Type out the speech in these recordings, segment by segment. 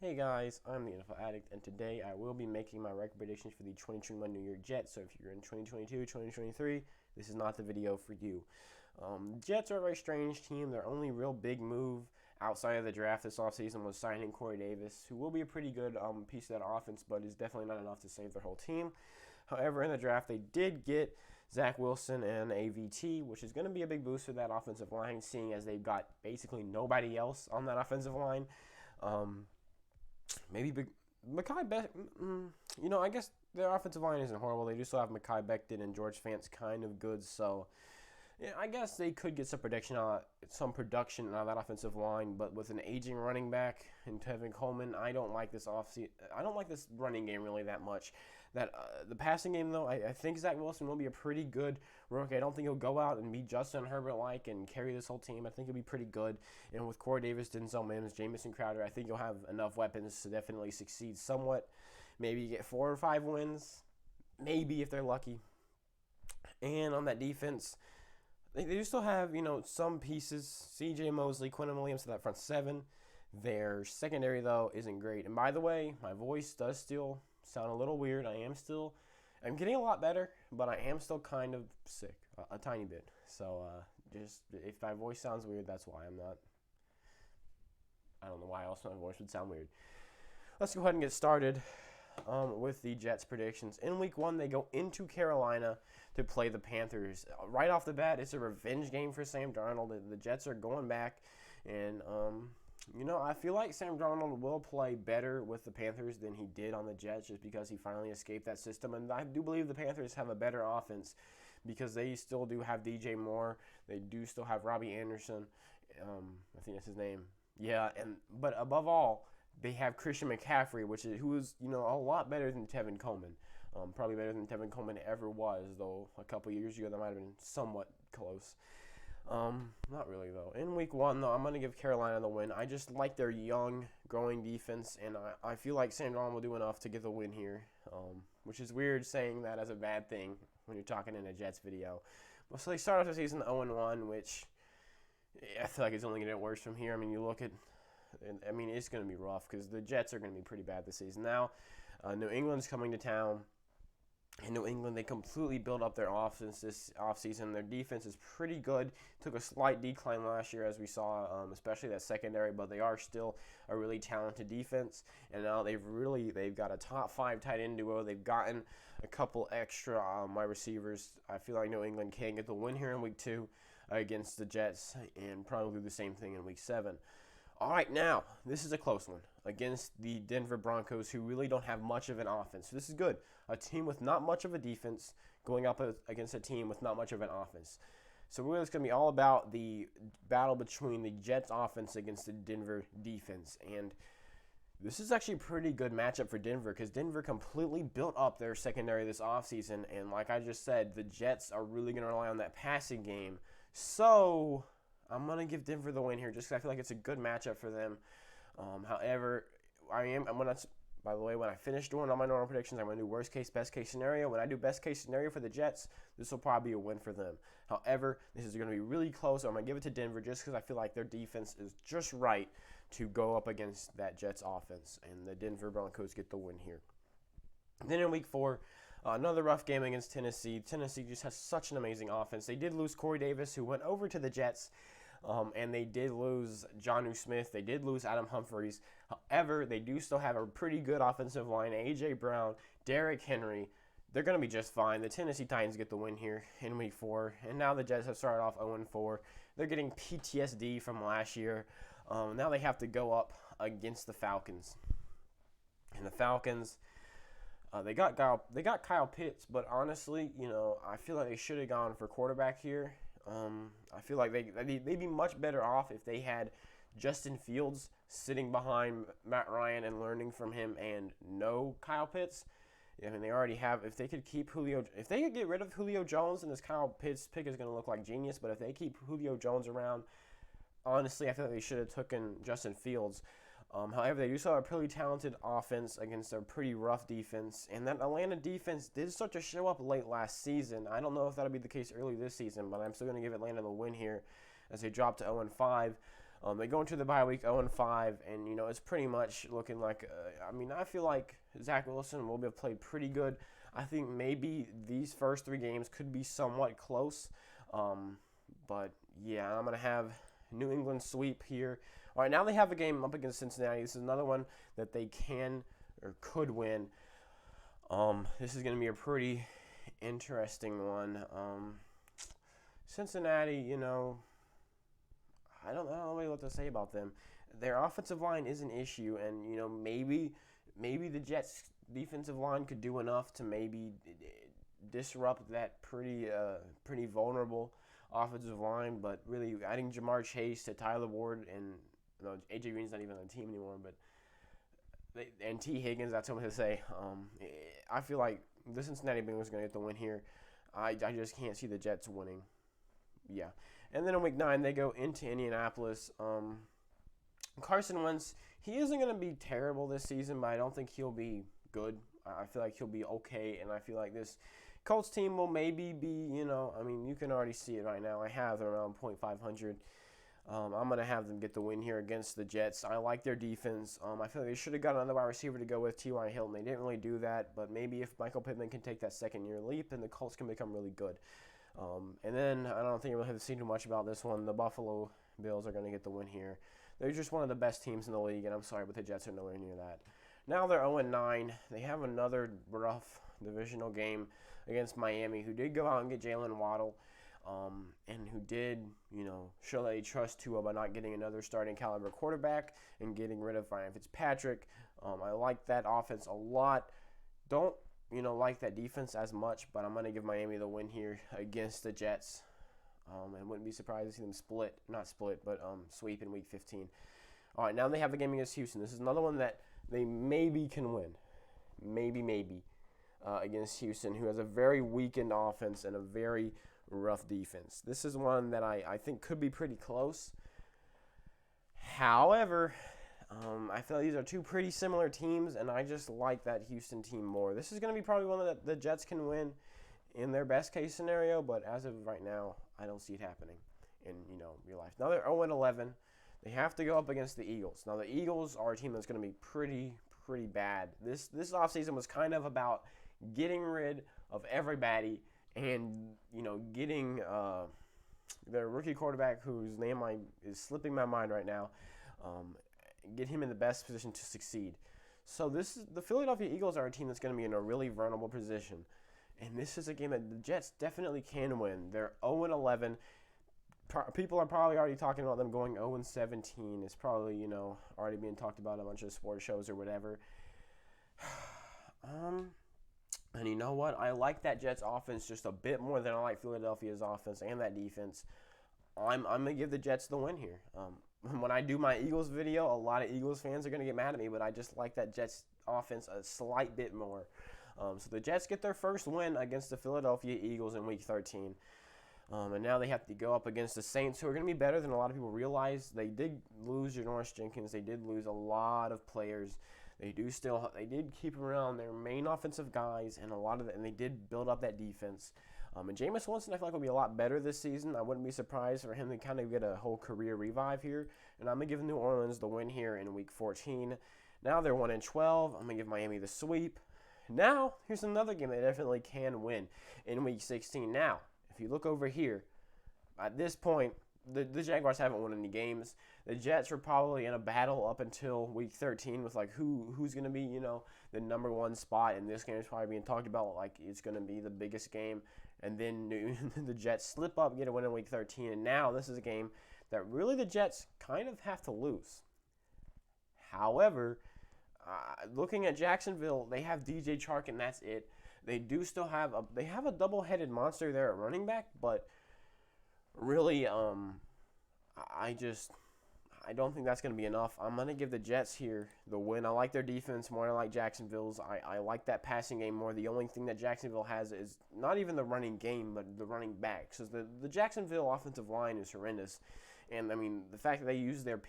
Hey guys, I'm the NFL Addict, and today I will be making my recommendations for the 2021 New York Jets. So if you're in 2022, 2023, this is not the video for you. Jets are a very strange team. Their only real big move outside of the draft this offseason was signing Corey Davis, who will be a pretty good piece of that offense, but is definitely not enough to save their whole team. However, in the draft, they did get Zach Wilson and AVT, which is going to be a big boost for that offensive line, seeing as they've got basically nobody else on that offensive line. Maybe Mekhi Becton. I guess their offensive line isn't horrible. They do still have Mekhi Becton and George Fant's kind of good. So, yeah, I guess they could get some production out of that offensive line. But with an aging running back and Tevin Coleman, I don't like this I don't like this running game really that much. The passing game though, I think Zach Wilson will be a pretty good rookie. I don't think he'll go out and be Justin Herbert-like and carry this whole team. I think he'll be pretty good. And with Corey Davis, Denzel Mims, Jamison Crowder, I think you'll have enough weapons to definitely succeed somewhat. Maybe get 4 or 5 wins, maybe if they're lucky. And on that defense, they do still have, some pieces. C.J. Mosley, Quentin Williams to that front 7. Their secondary, though, isn't great. And by the way, my voice does still sound a little weird. I'm getting a lot better, but I am still kind of sick, a tiny bit. So just if my voice sounds weird, that's why. I don't know why else my voice would sound weird. Let's go ahead and get started with the Jets predictions. In week 1, they go into Carolina to play the Panthers. Right off the bat, it's a revenge game for Sam Darnold. The Jets are going back, and I feel like Sam Darnold will play better with the Panthers than he did on the Jets, just because he finally escaped that system. And I do believe the Panthers have a better offense because they still do have DJ Moore. They do still have Robbie Anderson. I think that's his name. Yeah, but above all, they have Christian McCaffrey, who is a lot better than Tevin Coleman. Probably better than Tevin Coleman ever was, though a couple years ago that might have been somewhat close. Not really though. In week 1, though, I'm going to give Carolina the win. I just like their young, growing defense, and I feel like Sam Darnold will do enough to get the win here, which is weird saying that as a bad thing when you're talking in a Jets video. But so they start off the season 0-1, which I feel like it's only going to get worse from here. It's going to be rough because the Jets are going to be pretty bad this season. Now, New England's coming to town. In New England, they completely built up their offense this offseason. Their defense is pretty good. Took a slight decline last year, as we saw, especially that secondary, but they are still a really talented defense. And now they've got a top 5 tight end duo. They've gotten a couple extra wide receivers. I feel like New England can get the win here in week 2 against the Jets, and probably do the same thing in week 7. All right, now, this is a close one against the Denver Broncos, who really don't have much of an offense. So this is good. A team with not much of a defense going up against a team with not much of an offense. So really, it's going to be all about the battle between the Jets offense against the Denver defense. And this is actually a pretty good matchup for Denver because Denver completely built up their secondary this offseason. And like I just said, the Jets are really going to rely on that passing game. So I'm going to give Denver the win here just because I feel like it's a good matchup for them. However, by the way, when I finish doing all my normal predictions, I'm going to do worst case, best case scenario. When I do best case scenario for the Jets, this will probably be a win for them. However, this is going to be really close. So I'm going to give it to Denver just because I feel like their defense is just right to go up against that Jets offense. And the Denver Broncos get the win here. Then in week 4, another rough game against Tennessee. Tennessee just has such an amazing offense. They did lose Corey Davis, who went over to the Jets, and they did lose Jonnu Smith. They did lose Adam Humphries. However, they do still have a pretty good offensive line. A.J. Brown, Derrick Henry. They're going to be just fine. The Tennessee Titans get the win here in week 4. And now the Jets have started off 0-4. They're getting PTSD from last year. Now they have to go up against the Falcons. And the Falcons, they got Kyle Pitts, but honestly, I feel like they should have gone for quarterback here. I feel like they'd be much better off if they had Justin Fields sitting behind Matt Ryan and learning from him, and no Kyle Pitts. They already have. If they could get rid of Julio Jones, then this Kyle Pitts pick is going to look like genius. But if they keep Julio Jones around, honestly, I feel like they should have taken Justin Fields. However, they do still have a pretty talented offense against a pretty rough defense. And that Atlanta defense did start to show up late last season. I don't know if that'll be the case early this season, but I'm still going to give Atlanta the win here as they drop to 0-5. They go into the bye week 0-5, and it's pretty much looking like. I feel like Zach Wilson will have played pretty good. I think maybe these first 3 games could be somewhat close, but yeah, I'm gonna have New England sweep here. All right, now they have a game up against Cincinnati. This is another one that they can or could win. This is gonna be a pretty interesting one. Cincinnati, I don't know really what to say about them. Their offensive line is an issue, and maybe the Jets' defensive line could do enough to maybe disrupt that pretty vulnerable offensive line. But really, adding Jamar Chase to Tyler Ward and AJ Green's not even on the team anymore, but and T. Higgins, that's something to say. I feel like the Cincinnati Bengals are going to get the win here. I just can't see the Jets winning. Yeah. And then in week 9, they go into Indianapolis. Carson Wentz, he isn't going to be terrible this season, but I don't think he'll be good. I feel like he'll be okay, and I feel like this Colts team will maybe be, you can already see it right now. I have them around .500. I'm going to have them get the win here against the Jets. I like their defense. I feel like they should have got another wide receiver to go with T.Y. Hilton. They didn't really do that, but maybe if Michael Pittman can take that second-year leap, then the Colts can become really good. And then I don't think we'll have to see too much about this one. The Buffalo Bills are going to get the win here. They're just one of the best teams in the league, and I'm sorry, but the Jets are nowhere near that. Now they're 0-9. They have another rough divisional game against Miami, who did go out and get Jalen Waddle, and who did, show that they trust Tua by not getting another starting caliber quarterback and getting rid of Ryan Fitzpatrick. I like that offense a lot. Don't like that defense as much, but I'm going to give Miami the win here against the Jets. And wouldn't be surprised to see them sweep in week 15. All right, now they have a game against Houston. This is another one that they maybe can win. Maybe. Against Houston, who has a very weakened offense and a very rough defense. This is one that I think could be pretty close. However, I feel like these are 2 pretty similar teams, and I just like that Houston team more. This is going to be probably one that the Jets can win in their best case scenario, but as of right now, I don't see it happening in real life. Now they're 0-11. They have to go up against the Eagles. Now the Eagles are a team that's going to be pretty bad. This offseason was kind of about getting rid of everybody and getting their rookie quarterback, whose name is slipping my mind right now. Get him in the best position to succeed. So the Philadelphia Eagles are a team that's going to be in a really vulnerable position. And this is a game that the Jets definitely can win. They're 0-11. People are probably already talking about them going 0-17. It's probably, already being talked about on a bunch of sports shows or whatever. And you know what? I like that Jets offense just a bit more than I like Philadelphia's offense and that defense. I'm going to give the Jets the win here. When I do my Eagles video, a lot of Eagles fans are going to get mad at me, but I just like that Jets offense a slight bit more. So the Jets get their first win against the Philadelphia Eagles in Week 13. And now they have to go up against the Saints, who are going to be better than a lot of people realize. They did lose Janoris Jenkins. They did lose a lot of players. They did keep around their main offensive guys and they did build up that defense. And Jameis Winston, I feel like, will be a lot better this season. I wouldn't be surprised for him to kind of get a whole career revive here. And I'm going to give New Orleans the win here in Week 14. Now they're 1-12. I'm going to give Miami the sweep. Now, here's another game they definitely can win in Week 16. Now, if you look over here, at this point, the Jaguars haven't won any games. The Jets were probably in a battle up until Week 13 with, who's going to be, the number 1 spot. And this game is probably being talked about like it's going to be the biggest game. And then the Jets slip up, get a win in Week 13. And now this is a game that really the Jets kind of have to lose. However, looking at Jacksonville, they have DJ Chark, and that's it. They do still have a double-headed monster there at running back, but really, I don't think that's going to be enough. I'm going to give the Jets here the win. I like their defense more than I like Jacksonville's. I like that passing game more. The only thing that Jacksonville has is not even the running game, but the running backs. Because the Jacksonville offensive line is horrendous. And, the fact that they used their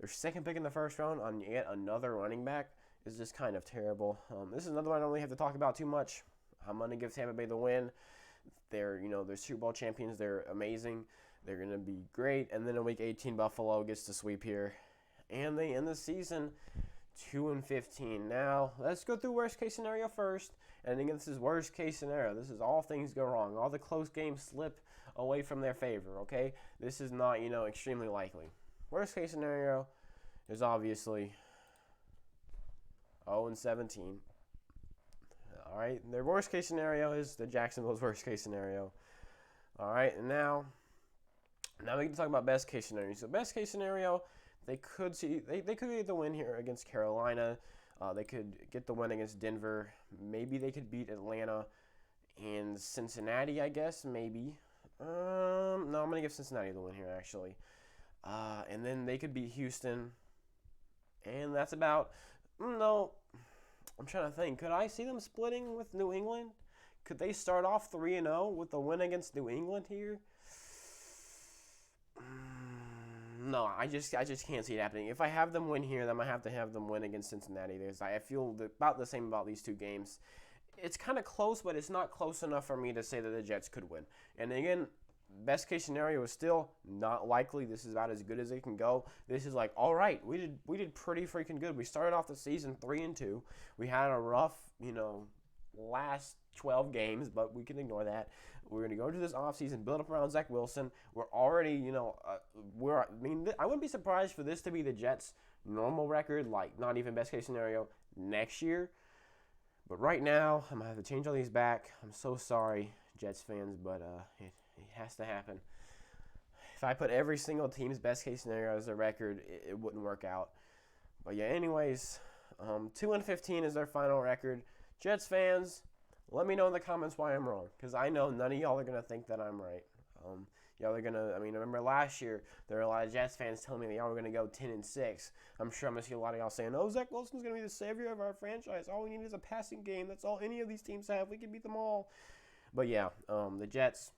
second pick in the first round on yet another running back is just kind of terrible. This is another one I don't really have to talk about too much. I'm going to give Tampa Bay the win. They're Super Bowl champions. They're amazing. They're going to be great. And then in Week 18, Buffalo gets to sweep here. And they end the season 2-15. Now, let's go through worst case scenario first. And again, this is worst case scenario. This is all things go wrong. All the close games slip away from their favor, okay? This is not, extremely likely. Worst case scenario is obviously 0-17. All right, their worst case scenario is the Jacksonville's worst case scenario. All right, and now we can talk about best case scenario. So best case scenario, they could get the win here against Carolina. They could get the win against Denver. Maybe they could beat Atlanta and Cincinnati, I guess, maybe. No, I'm going to give Cincinnati the win here, actually. And then they could beat Houston. And that's about, no, I'm trying to think. Could I see them splitting with New England? Could they start off 3-0 with the win against New England here? No, I just can't see it happening. If I have them win here, then I'm going to have them win against Cincinnati. I feel about the same about these two games. It's kind of close, but it's not close enough for me to say that the Jets could win. And again, best case scenario is still not likely. This is about as good as it can go. This is like, all right, we did pretty freaking good. We started off the season 3-2. We had a rough, last 12 games, but we can ignore that. We're going to go into this offseason, build up around Zach Wilson. We're already, I wouldn't be surprised for this to be the Jets' normal record, like not even best case scenario next year. But right now, I'm going to have to change all these back. I'm so sorry, Jets fans, but it has to happen. If I put every single team's best case scenario as their record, it wouldn't work out. But yeah, anyways, 2-15 is their final record. Jets fans, let me know in the comments why I'm wrong, because I know none of y'all are going to think that I'm right. Y'all are going to, I remember last year, there were a lot of Jets fans telling me that y'all were going to go 10-6. I'm sure I'm going to see a lot of y'all saying, oh, Zach Wilson's going to be the savior of our franchise. All we need is a passing game. That's all any of these teams have. We can beat them all. But yeah, the Jets,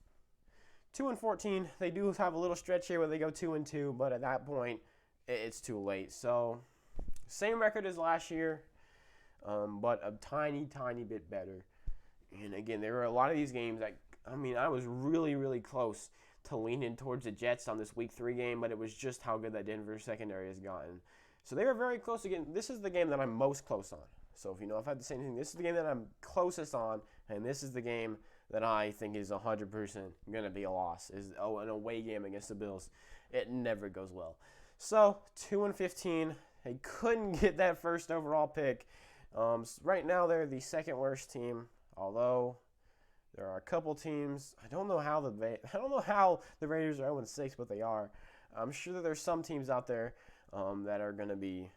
2-14. They do have a little stretch here where they go 2-2, but at that point, it's too late. So, same record as last year, but a tiny, tiny bit better. And again, there were a lot of these games that, I was really, really close to leaning towards the Jets on this Week 3 game, but it was just how good that Denver secondary has gotten. So they were very close again. This is the game that I'm most close on. So if I had the same thing, this is the game that I'm closest on, and this is the game that I think is 100% going to be a loss, is an away game against the Bills. It never goes well. So 2-15, they couldn't get that first overall pick. Right now they're the second worst team, although there are a couple teams. I don't know how the Raiders are 0-6, but they are. I'm sure that there's some teams out there that are going to be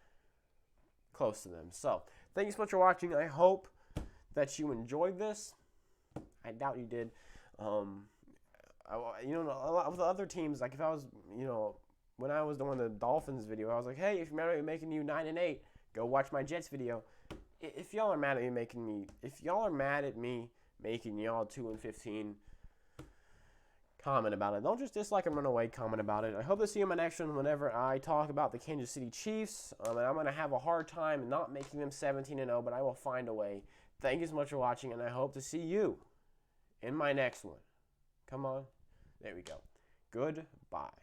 close to them. So thank you so much for watching. I hope that you enjoyed this. I doubt you did. A lot of the other teams, like if I was, when I was doing the Dolphins video, I was like, hey, if you're mad at me making you 9-8, go watch my Jets video. If y'all are mad at me making y'all 2-15, comment about it. Don't just dislike and run away. Comment about it. I hope to see you in my next one whenever I talk about the Kansas City Chiefs. And I'm going to have a hard time not making them 17-0, but I will find a way. Thank you so much for watching, and I hope to see you in my next one. Come on. There we go. Goodbye.